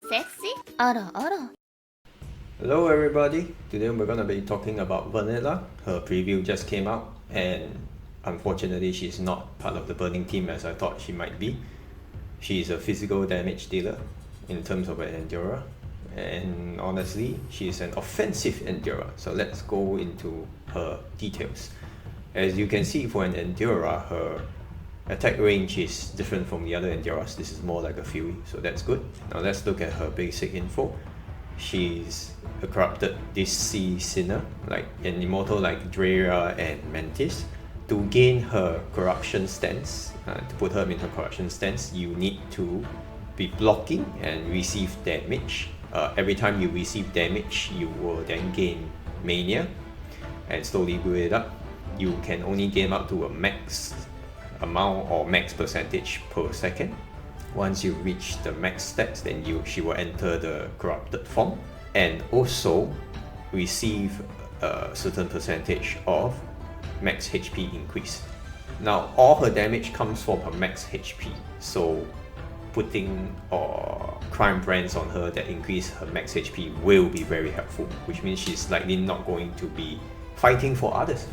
Sexy? 알아. Hello everybody, today we're going to be talking about Vanilla. Her preview just came out and unfortunately she's not part of the burning team as I thought she might be. She's a physical damage dealer in terms of an Endura, and honestly she's an offensive Endura, so let's go into her details. As you can see, for an Endura, her attack range is different from the other Enduras. This is more like a Fury, so that's good. Now let's look at her basic info. She's a corrupted DC Sinner, like an immortal like Drea and Mantis. To gain her corruption stance, to put her in her corruption stance, you need to be blocking and receive damage. Every time you receive damage, you will then gain Mania and slowly build it up. You can only gain up to a max amount or max percentage per second. Once you reach the max stats, then she will enter the corrupted form and also receive a certain percentage of max HP increase. Now all her damage comes from her max HP, so putting crime brands on her that increase her max HP will be very helpful, which means she's likely not going to be fighting for others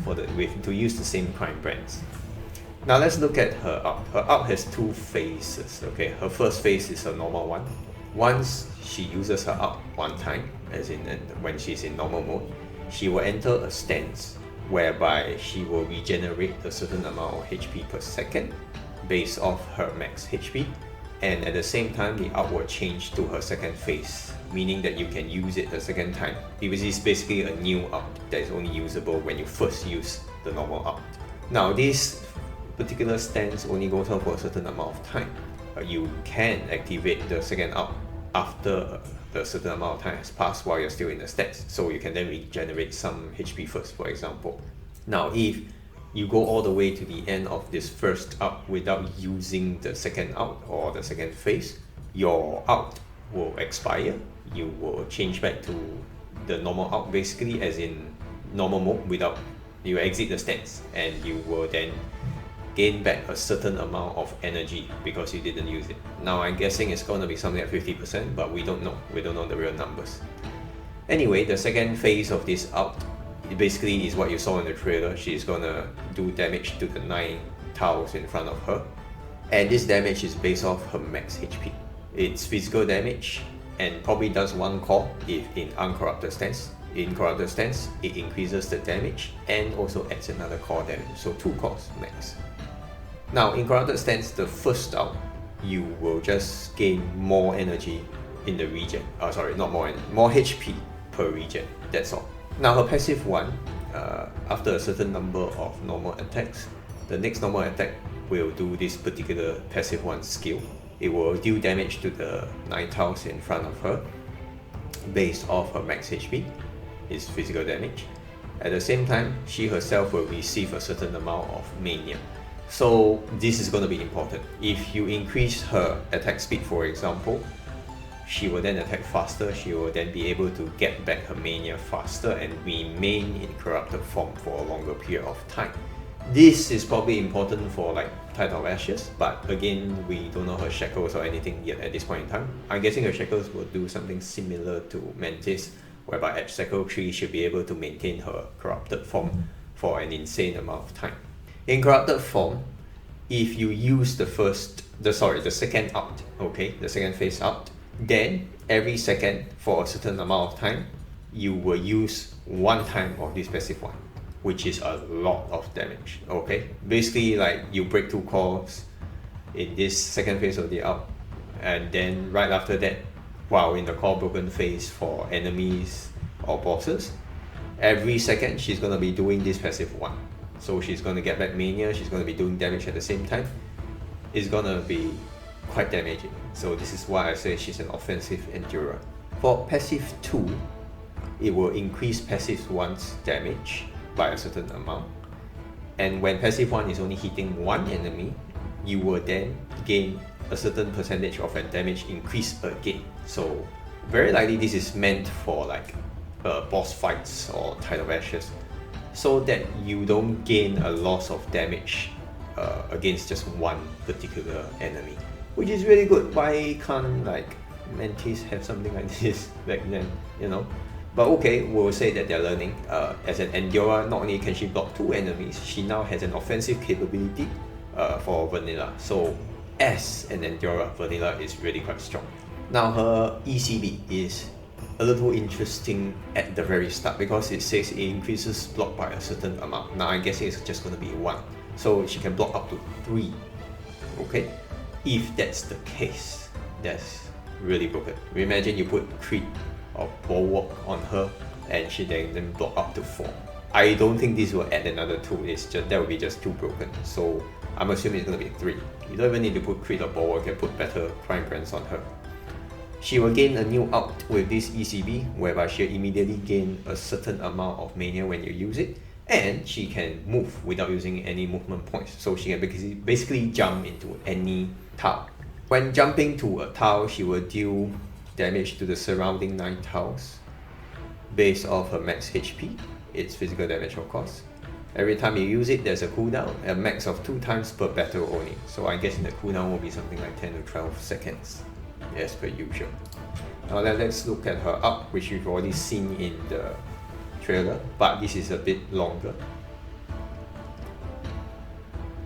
to use the same crime brands. Now let's look at her up. Her up has two phases. Okay, her first phase is a normal one. Once she uses her up one time, as in when she's in normal mode, she will enter a stance whereby she will regenerate a certain amount of HP per second based off her max HP, and at the same time the up will change to her second phase, meaning that you can use it a second time. It is basically a new up that is only usable when you first use the normal up. Now this particular stance only goes on for a certain amount of time. You can activate the second up after the certain amount of time has passed while you're still in the stats, so you can then regenerate some HP first, for example. Now if you go all the way to the end of this first up without using the second out or the second phase, your out will expire. You will change back to the normal out, basically as in normal mode without, you exit the stance, and you will then gain back a certain amount of energy because you didn't use it. Now I'm guessing it's going to be something like 50%, but we don't know the real numbers. Anyway, the second phase of this out, it basically is what you saw in the trailer. She's gonna do damage to the 9 tiles in front of her, and this damage is based off her max HP. It's physical damage and probably does one core if in uncorrupted stance. In corrupted stance, it increases the damage and also adds another core damage, so 2 cores max. Now in corrupted stance, the first out, you will just gain more energy in the regen. More HP per regen, that's all. Now her passive one, after a certain number of normal attacks, the next normal attack will do this particular passive one skill. It will deal damage to the 9 tiles in front of her based off her max HP, it's physical damage. At the same time, she herself will receive a certain amount of mania. So this is going to be important. If you increase her attack speed, for example, she will then attack faster. She will then be able to get back her mania faster and remain in corrupted form for a longer period of time. This is probably important for like Tide of Ashes, but again, we don't know her shackles or anything yet at this point in time. I'm guessing her shackles will do something similar to Mantis, whereby at cycle 3 she'll be able to maintain her corrupted form for an insane amount of time. In corrupted form, if you use the second out, okay, the second phase out, then every second for a certain amount of time, you will use one time of this passive one, which is a lot of damage, okay? Basically, like you break 2 cores in this second phase of the out, and then right after that, while in the core broken phase for enemies or bosses, every second she's going to be doing this passive one. So she's going to get back mania, she's going to be doing damage at the same time. It's going to be quite damaging. So this is why I say she's an offensive Endura. For passive 2, it will increase passive 1's damage by a certain amount. And when passive 1 is only hitting one enemy, you will then gain a certain percentage of a damage increase again. So very likely this is meant for like boss fights or Tide of Ashes, so that you don't gain a loss of damage against just one particular enemy, which is really good. Why can't like Mantis have something like this back then, you know. But okay, we'll say that they're learning. As an Endura, not only can she block 2 enemies, she now has an offensive capability for Vanilla. So as an Endura, Vanilla is really quite strong. Now her ECB is a little interesting at the very start because it says it increases block by a certain amount. Now I guess it's just going to be 1. So she can block up to 3. Okay? If that's the case, that's really broken. Imagine you put crit or bulwark on her and she then block up to 4. I don't think this will add another 2, it's just that will be just too broken. So I'm assuming it's gonna be 3. You don't even need to put crit or bulwark, you can put better prime brands on her. She will gain a new out with this ECB, whereby she'll immediately gain a certain amount of mania when you use it, and she can move without using any movement points. So she can basically jump into any tile. When jumping to a tile, she will deal damage to the surrounding 9 tiles based off her max HP, its physical damage of course. Every time you use it, there's a cooldown, a max of 2 times per battle only. So I guess the cooldown will be something like 10 to 12 seconds, as per usual. Now let's look at her up, which you've already seen in the trailer, but this is a bit longer.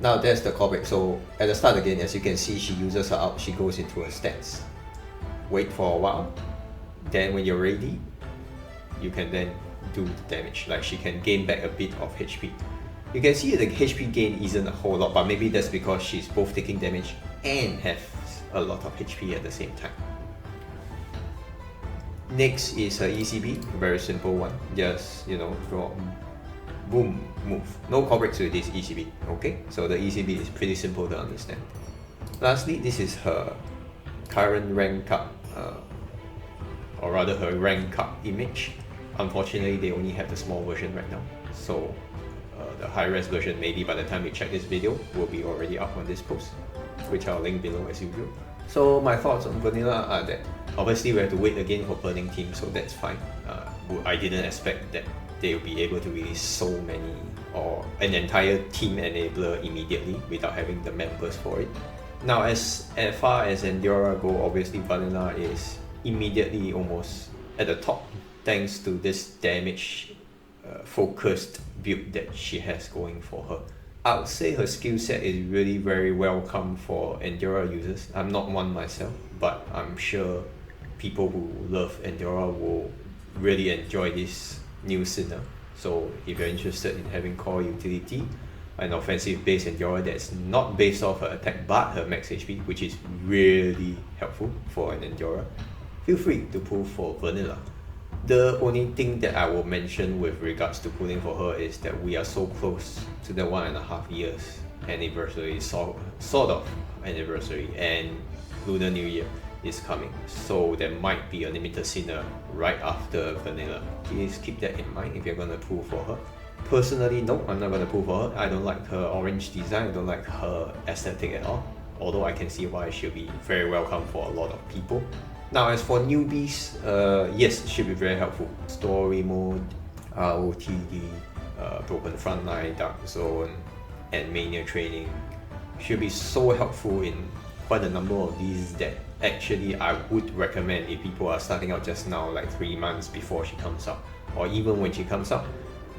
Now there's the callback. So at the start again, as you can see, she uses her up, she goes into her stance. Wait for a while, then when you're ready, you can then do the damage. Like she can gain back a bit of HP. You can see the HP gain isn't a whole lot, but maybe that's because she's both taking damage and has a lot of HP at the same time. Next is her ECB, very simple one. Just, draw, boom, move. No callbacks with this ECB, okay? So the ECB is pretty simple to understand. Lastly, this is her current rank up, or rather her rank up image. Unfortunately, they only have the small version right now. So the high-res version, maybe by the time you check this video, will be already up on this post, which I'll link below as usual. So my thoughts on Vanilla are that obviously we have to wait again for Burning Team, so that's fine. I didn't expect that they'll be able to release so many or an entire team enabler immediately without having the members for it. Now as far as Endura go, obviously Vanilla is immediately almost at the top thanks to this damage focused build that she has going for her. I would say her skill set is really very welcome for Endura users. I'm not one myself, but I'm sure people who love Endura will really enjoy this new sinner. So if you're interested in having core utility, an offensive based Endura that's not based off her attack but her max HP, which is really helpful for an Endura, feel free to pull for Vanilla. The only thing that I will mention with regards to pulling for her is that we are so close to the 1.5 years anniversary, sort of anniversary, and Lunar New Year is coming. So there might be a limited sinner right after Vanilla. Please keep that in mind if you're gonna pull for her. Personally, no, I'm not gonna pull for her. I don't like her orange design, I don't like her aesthetic at all. Although I can see why she'll be very welcome for a lot of people. Now as for newbies, yes, it should be very helpful. Story mode, ROTD, Broken Frontline, Dark Zone, and Mania Training should be so helpful in quite a number of these that actually I would recommend if people are starting out just now, like 3 months before she comes out, or even when she comes out,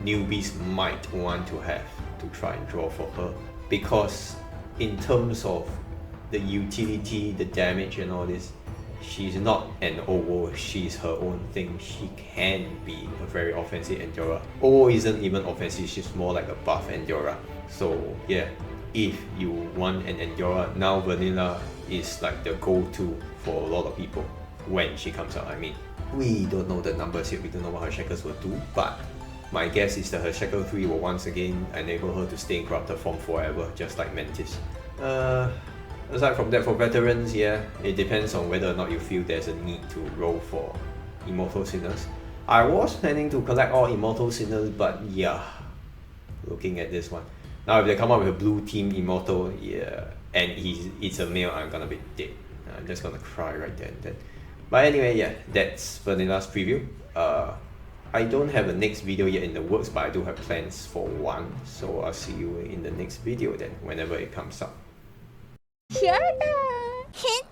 newbies might want to have to try and draw for her, because in terms of the utility, the damage and all this, she's not an OO, she's her own thing. She can be a very offensive Endura. OO isn't even offensive, she's more like a buff Endura. So yeah, if you want an Endura, now Vanilla is like the go-to for a lot of people when she comes out. I mean, we don't know the numbers yet, we don't know what her shackles will do, but my guess is that her Shackle 3 will once again enable her to stay in corrupted form forever, just like Mantis. Aside from that, for veterans, yeah, it depends on whether or not you feel there's a need to roll for Immortal Sinners. I was planning to collect all Immortal Sinners, but yeah, looking at this one. Now if they come up with a blue team Immortal, yeah, and it's a male, I'm gonna be dead. I'm just gonna cry right there and then. But anyway, yeah, that's Vanilla's preview. I don't have a next video yet in the works, but I do have plans for one. So I'll see you in the next video then, whenever it comes out. Hint.